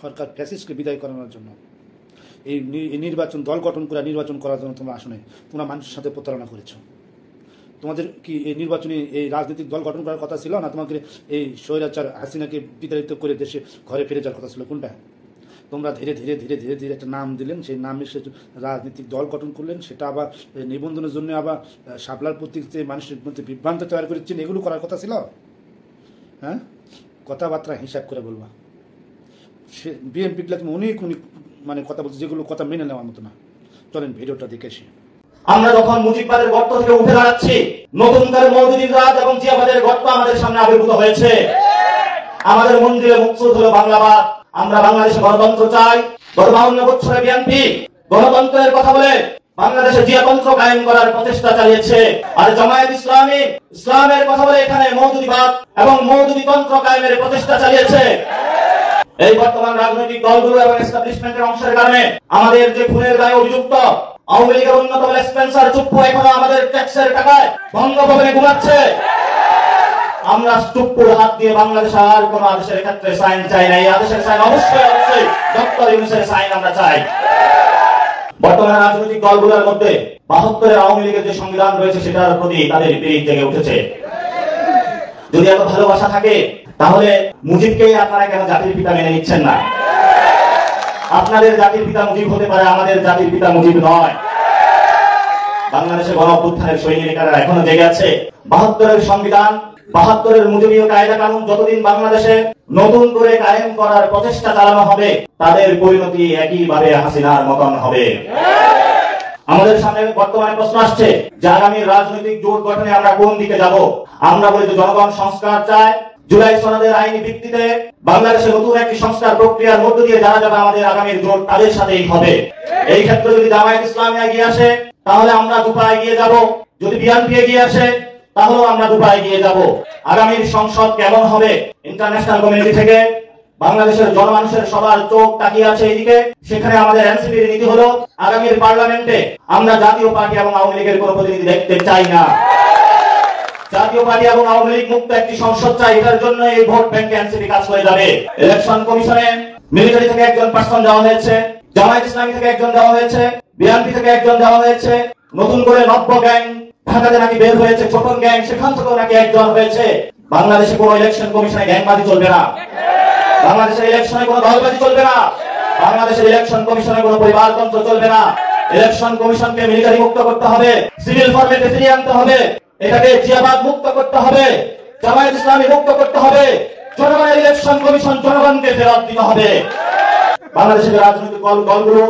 সরকার ফ্যাসিস্টকে বিদায় করানোর জন্য এই নির্বাচন দল গঠন করে নির্বাচন করার জন্য তোমরা আসো নাই, তোমরা মানুষের সাথে প্রতারণা করেছো। তোমাদের কি এই নির্বাচনী এই রাজনৈতিক দল গঠন করার কথা ছিল না? তোমাকে এই স্বৈরাচার হাসিনাকে বিতাড়িত করে দেশে ঘরে ফিরে যাওয়ার কথা ছিল? কোনটা? তোমরা ধীরে ধীরে ধীরে ধীরে ধীরে একটা নাম দিলেন, সেই নামে সে রাজনৈতিক দল গঠন করলেন, সেটা আবার নিবন্ধনের জন্য আবার শাপলার প্রতীক যে মানুষের মধ্যে বিভ্রান্ত তৈরি করেছেন, এগুলো করার কথা ছিল? হ্যাঁ, কথাবার্তা হিসাব করে বলবা। সে বিএনপিগুলো তুমি অনেক অনেক মানে কথা বলছে, যেগুলো কথা মেনে নেওয়ার মতো না। চলেন ভিডিওটা দেখে আসি। আমরা যখন মুজিববাদের গর্ত থেকে উঠে দাঁড়াচ্ছি, নতুন করে মওদুদীর রাজ এবং জিয়াবাদের গর্ত আমাদের সামনে আবির্ভূত হয়েছে। আমাদের মন্দিরে মুকসুদ হলো বাংলাবাদ। আমরা বাংলাদেশে গণতন্ত্র চাই। গত 52 বছরে বিএনপি গণতন্ত্রের কথা বলে বাংলাদেশে জিয়াতন্ত্র কায়েম করার প্রচেষ্টা চালিয়েছে। আর জামায়াত ইসলামী ইসলামের কথা বলে এখানে মওদুদীবাদ এবং মওদুদী তন্ত্র কায়েমের প্রচেষ্টা চালিয়েছে। এই বর্তমান রাজনৈতিক দলগুলো এবং এস্টাবলিশমেন্টের অংশের কারণে আমাদের যে খুনের দায়ে অভিযুক্ত আওয়ামী লীগের অন্যতম স্পেন্সার চুপ্পু এখনো আমাদের ট্যাক্সের টাকায় বঙ্গভবনে ঘুমাচ্ছে। আমরা চুপ্পুর হাত দিয়ে বাংলাদেশ আর কোন আদেশের ক্ষেত্রে সাইন চাই না। এই আদেশের সাইন অবশ্যই অবশ্যই ডক্টর ইউনূসের সাইন আমরা চাই। বর্তমান রাজনৈতিক দলগুলোর মধ্যে 72-এর আওয়ামী লীগের যে সংবিধান রয়েছে সেটার প্রতি তাদের বিরোধ জেগে উঠেছে। যদি এত ভালোবাসা থাকে তাহলে মুজিবকে আপনারা কেন জাতির পিতা মেনে নিচ্ছেন না? আপনাদের জাতির পিতা মুজিব হতে পারে, আমাদের জাতির পিতা মুজিব নয়। বাংলাদেশে গণ অভ্যুত্থানের সৈনিকেরা এখনো জেগে আছে। 72-এর সংবিধান, 72-এর মুজিবীয় কায়দা কানুন যতদিন বাংলাদেশে নতুন করে কায়েম করার প্রচেষ্টা চালানো হবে, তাদের পরিণতি একইভাবে হাসিনার মতন হবে। আমাদের সামনে বর্তমানে প্রশ্ন আসছে যে আগামী রাজনৈতিক জোট গঠনে আমরা কোন দিকে যাব। আমরা বলি যে জনগণ সংস্কার চায়। জুলাই সনদের আইনি ভিত্তিতে বাংলাদেশে নতুন একটি সংস্কার প্রক্রিয়ার মধ্য দিয়ে যারা যাবে আমাদের আগামীর জোট তাদের সাথেই হবে। এই ক্ষেত্রে যদি জামায়াত ইসলামী এগিয়ে আসে তাহলে আমরা দুপা এগিয়ে যাব, যদি বিএনপি এগিয়ে আসে তাহলেও আমরা দুপা এগিয়ে যাব। আগামীর সংসদ কেমন হবে? ইন্টারন্যাশনাল কমিউনিটি থেকে বাংলাদেশের জনমানুষের সবার চোখ তাকিয়ে আছে এইদিকে। সেখানে আমাদের এনসিপির নীতি হলো আগামীর পার্লামেন্টে আমরা জাতীয় পার্টি এবং আওয়ামী লীগের কোনো প্রতিনিধি দেখতে চাই না। জাতীয় পার্টি এবং আওয়ামী লীগ মুক্ত একটি সংসদ চাই। এটার জন্য এই ভোট ব্যাংকে এনসিপি কাজ করে যাবে। ইলেকশন কমিশনে মিলিটারি থেকে একজন পার্সন দেওয়া হয়েছে, জামায়াত ইসলামী থেকে একজন দেওয়া হয়েছে, বিএনপি থেকে একজন দেওয়া হয়েছে, নতুন করে নব্য গ্যাং ঢাকাতে নাকি বের হয়েছে, ছোটন গ্যাং, সেখান থেকেও নাকি একজন হয়েছে। বাংলাদেশে কোনো ইলেকশন কমিশনে গ্যাংবাজি চলবে না। বাংলাদেশের ইলেকশনে কোনো দলবাজি চলবে না। বাংলাদেশের ইলেকশন কমিশনে কোনো পরিবারতন্ত্র চলবে না। ইলেকশন কমিশনকে মিলিটারি মুক্ত করতে হবে, সিভিল ফরম্যাটে ফিরিয়ে আনতে হবে, এটাকে জিয়াবাদ মুক্ত করতে হবে, জামায়াত ইসলামী মুক্ত করতে হবে। জনগণের ইলেকশন কমিশন জনগণকে ফেরত দিতে হবে। বাংলাদেশের রাজনৈতিক দলগুলো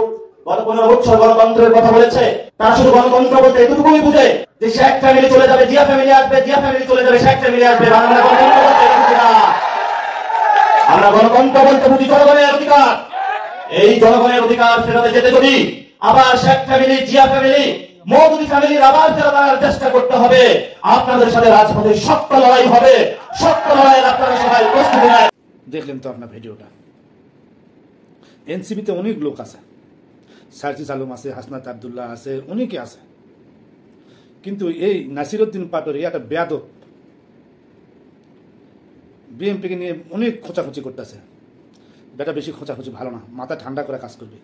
গত 15 বছর গণতন্ত্রের কথা বলেছে। তারা শুধু গণতন্ত্র বলতে এতটুকুই বুঝে যে শেখ ফ্যামিলি চলে যাবে, জিয়া ফ্যামিলি আসবে, জিয়া ফ্যামিলি চলে যাবে, শেখ ফ্যামিলি আসবে। বাংলা গণতন্ত্র বলতে বুঝি না। আমরা গণতন্ত্র বলতে বুঝি জনগণের অধিকার। এই জনগণের অধিকার ফেরতে যেতে যদি আবার শেখ ফ্যামিলি, জিয়া ফ্যামিলি, মওদুদী ফ্যামিলির আবার ফেরত আনার চেষ্টা করতে হবে। আপনাদের সাথে রাজপথে শক্ত লড়াই হবে। শক্ত লড়াইয়ের আপনারা সবাই প্রস্তুতি নেন। দেখলেন তো আপনার ভিডিওটা। এনসিপিতে অনেক লোক আছে, সার্জিস আলম আছে, হাসনাত আব্দুল্লাহ আছে, অনেকে আছে। কিন্তু এই নাসিরউদ্দিন পাটোয়ারি একটা বেয়াদব, বিএনপিকে নিয়ে অনেক খোঁচাখুচি করতেছে। বেটা বেশি খোঁচাখুচি ভালো না, মাথা ঠান্ডা করে কাজ করবে।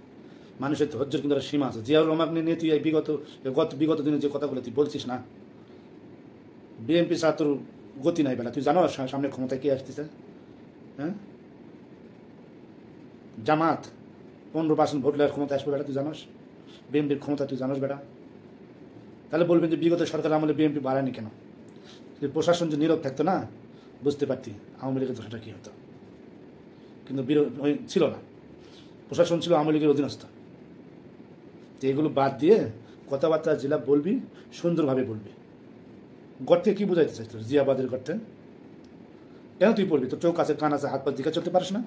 মানুষের ধৈর্যের কিন্তু একটা সীমা আছে। জিয়াউর রহমানকে নিয়ে তুই এই বিগত দিনে যে কথাগুলো তুই বলছিস না, বিএনপি ছাড়া তোর গতি নাই বেটা। তুই জানো সামনে ক্ষমতায় কে আসতেছে? হ্যাঁ, জামাত 15% ভোট লেয়ার ক্ষমতা আসবে বেটা, তুই জানোস? বিএনপির ক্ষমতা তুই জানোস বেটা? তাহলে বলবেন যে বিগত সরকার আমলে বিএনপি বাড়ায়নি কেন? প্রশাসন যে নীরব থাকতো না, বুঝতে পারতি আওয়ামী লীগের দোষটা কী হতো। কিন্তু ছিল না, প্রশাসন ছিল আওয়ামী লীগের অধীনস্থ। তো এগুলো বাদ দিয়ে কথাবার্তা জেলা বলবি, সুন্দরভাবে বলবি। গর্তে কি বুঝাইতে চাইছ? জিয়াবাদের গর্তে কেন তুই পড়বি? তোর চোখ আছে, কান আছে, হাত পা দিকে চলতে পারিস না?